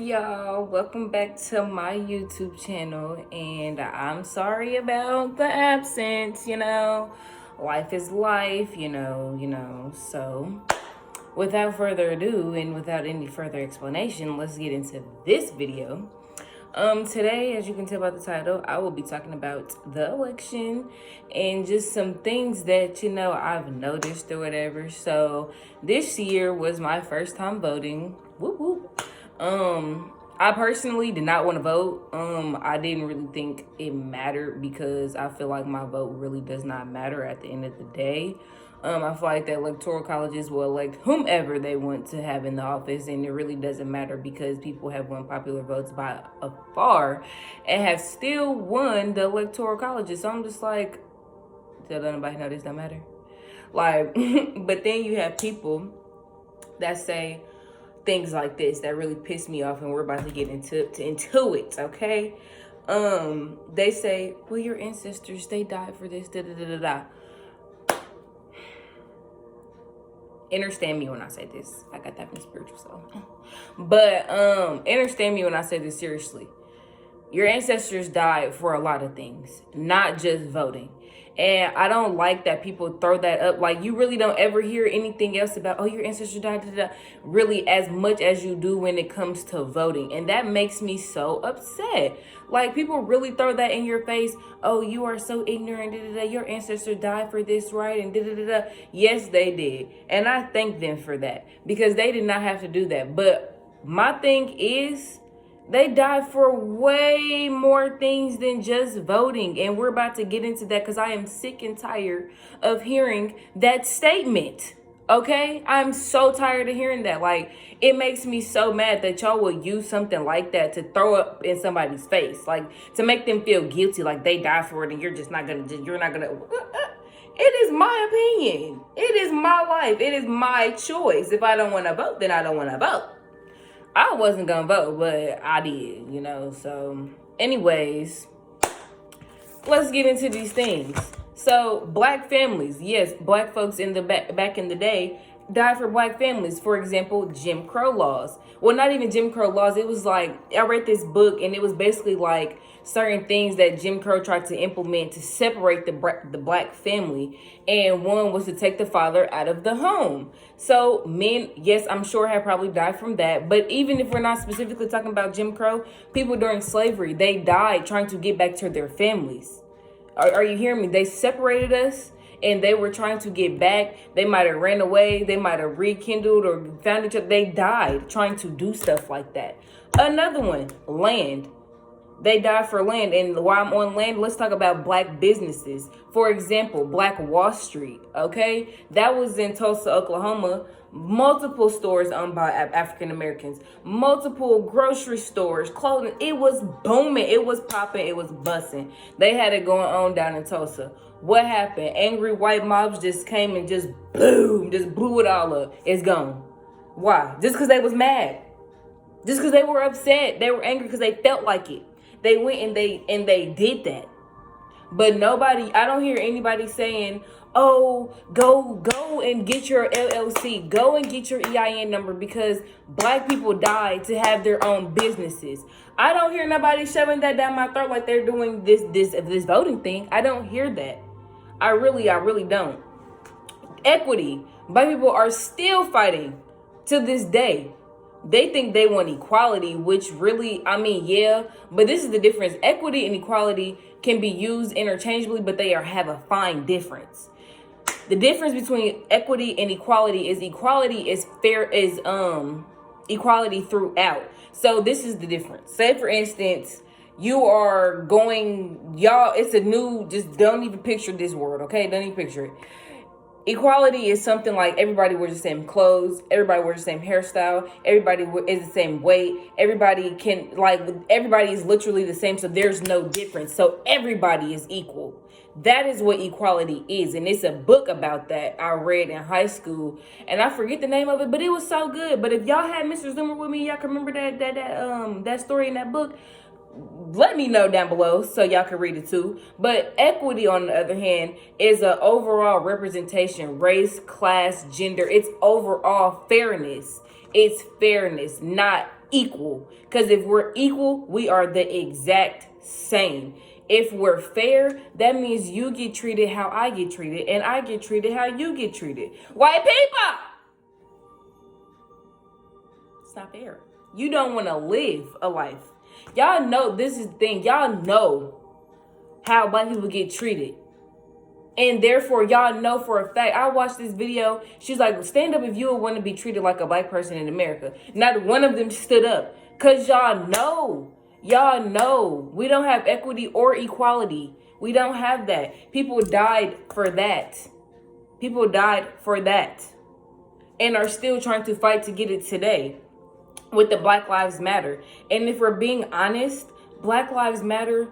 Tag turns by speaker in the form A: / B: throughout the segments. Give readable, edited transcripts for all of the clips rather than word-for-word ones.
A: y'all, welcome back to my YouTube channel, and I'm sorry about the absence. Life is life, so without further ado and without any further explanation, let's get into this video. Today, as you can tell by the title, I will be talking about the election and just some things that I've noticed or whatever. So this year was my first time voting. Whoop whoop. I personally did not want to vote. I didn't really think it mattered because I feel like my vote really does not matter at the end of the day. I feel like the electoral colleges will elect whomever they want to have in the office, and it really doesn't matter because people have won popular votes by a far and have still won the electoral colleges. So I'm just like, does anybody know this don't matter? Like, but then you have people that say things like this that really piss me off, and we're about to get into it, okay? They say, well, your ancestors, they died for this, da da da da da. Understand me when I say this. I got that from spiritual soul. But understand me when I say this seriously. Your ancestors died for a lot of things, not just voting. And I don't like that people throw that up. Like, you really don't ever hear anything else about, oh, your ancestors died, da, da, da, really as much as you do when it comes to voting. And that makes me so upset. Like, people really throw that in your face. Oh, you are so ignorant, da, da, da. Your ancestors died for this, right? And da, da, da, da. Yes, they did. And I thank them for that because they did not have to do that. But my thing is, they died for way more things than just voting. And we're about to get into that because I am sick and tired of hearing that statement. Okay? I'm so tired of hearing that. Like, it makes me so mad that y'all would use something like that to throw up in somebody's face. Like, to make them feel guilty, like they died for it and you're not gonna. It is my opinion. It is my life. It is my choice. If I don't want to vote, then I don't want to vote. I wasn't gonna vote, but I did, So, anyways, let's get into these things. So, black families, yes, black folks in the back in the day died for black families. For example, Jim Crow laws. Well, not even Jim Crow laws. It was like, I read this book and it was basically like certain things that Jim Crow tried to implement to separate the black family. And one was to take the father out of the home. So men, yes, I'm sure have probably died from that. But even if we're not specifically talking about Jim Crow, people during slavery, they died trying to get back to their families. Are you hearing me? They separated us and they were trying to get back. They might have ran away. They might have rekindled or found each other. They died trying to do stuff like that. Another one, land. They died for land. And while I'm on land, let's talk about black businesses. For example, Black Wall Street, okay? That was in Tulsa, Oklahoma. Multiple stores owned by African Americans. Multiple grocery stores, clothing. It was booming. It was popping. It was busting. They had it going on down in Tulsa. What happened? Angry white mobs just came and just boom, just blew it all up. It's gone. Why? Just because they was mad. Just because they were upset. They were angry because they felt like it. They went and they did that. But nobody, I don't hear anybody saying, oh, go and get your LLC. Go and get your EIN number because black people died to have their own businesses. I don't hear nobody shoving that down my throat like they're doing this voting thing. I don't hear that. I really don't. Equity. Black people are still fighting to this day. They think they want equality, which really, yeah, but this is the difference. Equity and equality can be used interchangeably, but they have a fine difference. The difference between equity and equality is equality throughout. So this is the difference. Say, for instance, you are going, y'all, it's a new, just don't even picture this word, okay? Don't even picture it. Equality is something like everybody wears the same clothes, everybody wears the same hairstyle, everybody is the same weight, everybody is literally the same, so there's no difference. So everybody is equal. That is what equality is, and it's a book about that I read in high school, and I forget the name of it, but it was so good. But if y'all had Mr. Zoomer with me, y'all can remember that story in that book. Let me know down below so y'all can read it too. But equity, on the other hand, is an overall representation, race, class, gender. It's overall fairness. It's fairness, not equal. Because if we're equal, we are the exact same. If we're fair, that means you get treated how I get treated, and I get treated how you get treated. White people! It's not fair. You don't want to live a life. Y'all know this is the thing. Y'all know how black people get treated. And therefore, y'all know for a fact, I watched this video. She's like, stand up if you would want to be treated like a black person in America. Not one of them stood up. Because y'all know. Y'all know. We don't have equity or equality. We don't have that. People died for that. People died for that. And are still trying to fight to get it today with the Black Lives Matter. And if we're being honest, Black Lives Matter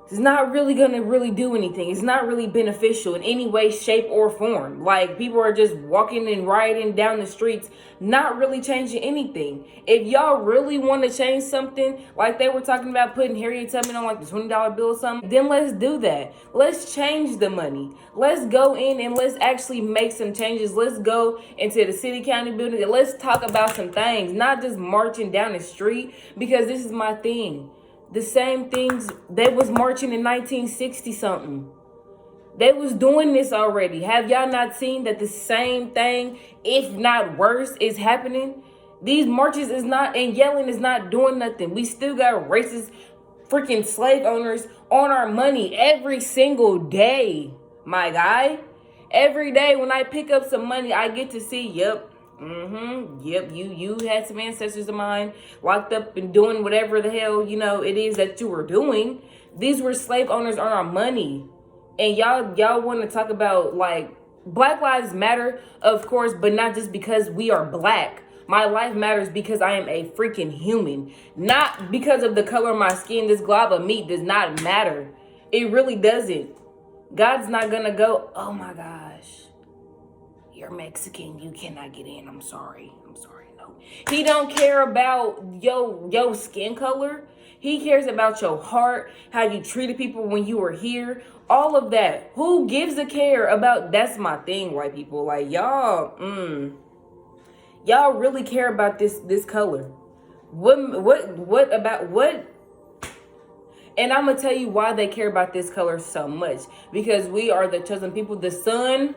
A: is not really gonna do anything. It's not really beneficial in any way, shape, or form. Like, people are just walking and rioting down the streets, not really changing anything. If y'all really want to change something, like they were talking about putting Harriet Tubman on like the $20 bill or something, then let's do that. Let's change the money. Let's go in and let's actually make some changes. Let's go into the city county building and let's talk about some things, not just marching down the street. Because this is my thing. The same things they was marching in 1960 something. They was doing this already. Have y'all not seen that the same thing, if not worse, is happening? These marches is not, and yelling is not doing nothing. We still got racist freaking slave owners on our money every single day, my guy. Every day when I pick up some money, I get to see, yep, you had some ancestors of mine locked up and doing whatever the hell, it is that you were doing. These were slave owners on our money. And y'all want to talk about, like, Black Lives Matter, of course, but not just because we are black. My life matters because I am a freaking human. Not because of the color of my skin. This glob of meat does not matter. It really doesn't. God's not gonna go, oh my gosh, you're Mexican, you cannot get in. I'm sorry. No. He don't care about your skin color. He cares about your heart, how you treated people when you were here, all of that. Who gives a care about? That's my thing, white people. Like, y'all really care about this color. What about what? And I'm gonna tell you why they care about this color so much. Because we are the chosen people. The sun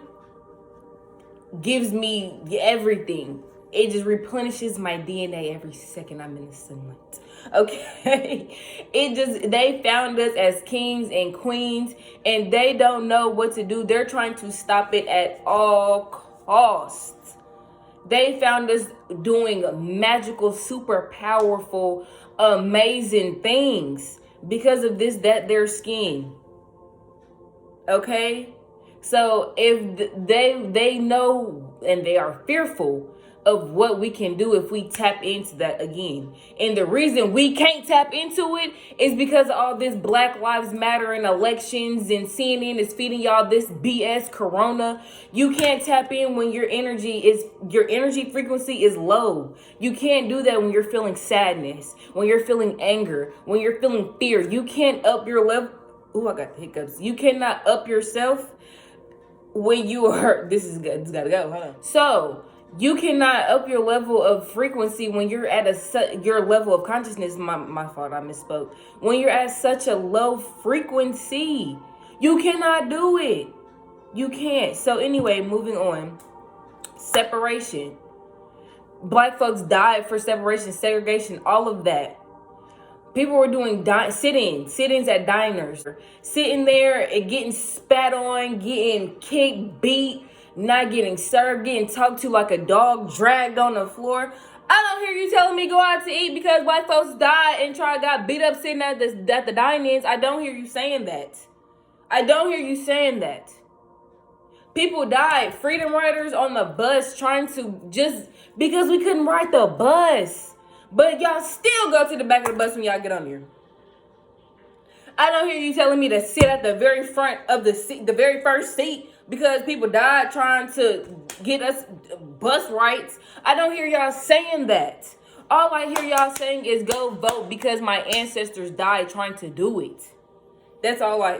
A: gives me everything. It just replenishes my DNA every second I'm in the sunlight. Okay? They found us as kings and queens, and they don't know what to do. They're trying to stop it at all costs. They found us doing magical, super powerful, amazing things because of their skin. Okay? So if they know, and they are fearful of what we can do if we tap into that again. And the reason we can't tap into it is because of all this Black Lives Matter and elections, and CNN is feeding y'all this BS corona. You can't tap in when your energy frequency is low. You can't do that when you're feeling sadness, when you're feeling anger, when you're feeling fear. You can't up your level. Ooh, I got the hiccups. You cannot up yourself when you are, this is good, it's gotta go, hold on. So, you cannot up your level of frequency when you're at your level of consciousness, my fault, I misspoke. When you're at such a low frequency, you cannot do it. You can't. So anyway, moving on. Separation. Black folks died for separation, segregation, all of that. People were doing sit-ins at diners, sitting there and getting spat on, getting kicked, beat, not getting served, getting talked to like a dog, dragged on the floor. I don't hear you telling me go out to eat because white folks died and got beat up sitting at the dine-ins. I don't hear you saying that. I don't hear you saying that. People died, freedom riders on the bus trying to, just because we couldn't ride the bus. But y'all still go to the back of the bus when y'all get on here. I don't hear you telling me to sit at the very front of the seat, the very first seat, because people died trying to get us bus rights. I don't hear y'all saying that. All I hear y'all saying is go vote because my ancestors died trying to do it. That's all I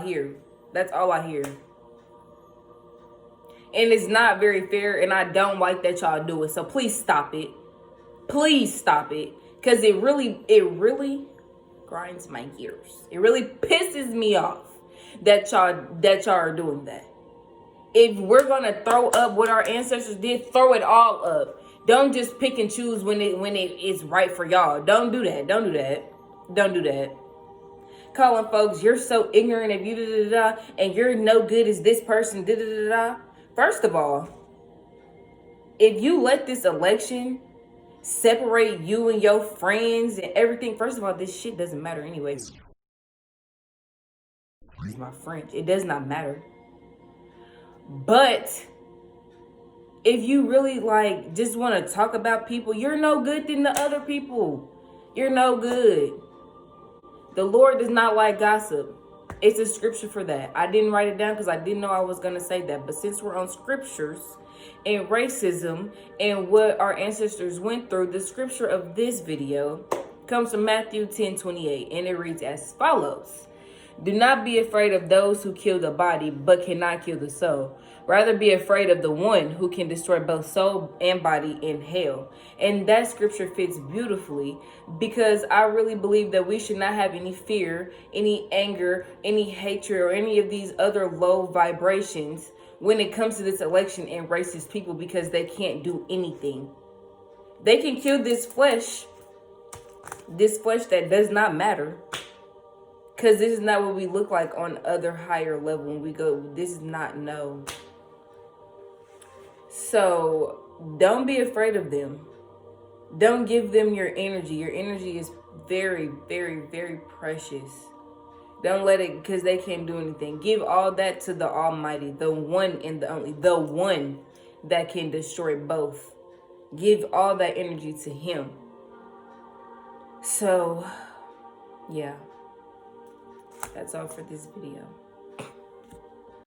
A: hear. That's all I hear. And it's not very fair, and I don't like that y'all do it. So please stop it. Please stop it. Because it really grinds my gears. It really pisses me off that y'all are doing that. If we're gonna throw up what our ancestors did, throw it all up. Don't just pick and choose when it is right for y'all. Don't do that. Don't do that. Don't do that. Calling folks, you're so ignorant of you, da, da, da, and you're no good as this person, da, da, da, da. First of all, if you let this election separate you and your friends and everything, first of all, this shit doesn't matter anyway. It's my French. It does not matter. But if you really like just want to talk about people, you're no good than the other people. You're no good. The Lord does not like gossip. It's a scripture for that. I didn't write it down because I didn't know I was going to say that. But since we're on scriptures and racism and what our ancestors went through, the scripture of this video comes from Matthew 10:28, and it reads as follows. Do not be afraid of those who kill the body, but cannot kill the soul. Rather be afraid of the one who can destroy both soul and body in hell. And that scripture fits beautifully because I really believe that we should not have any fear, any anger, any hatred, or any of these other low vibrations when it comes to this election and racist people, because they can't do anything. They can kill this flesh that does not matter. Because this is not what we look like on other higher level when we go. This is not no. So don't be afraid of them. Don't give them your energy. Your energy is very, very, very precious. Don't let it, because they can't do anything. Give all that to the Almighty, the one and the only, the one that can destroy both. Give all that energy to Him. So, yeah. That's all for this video.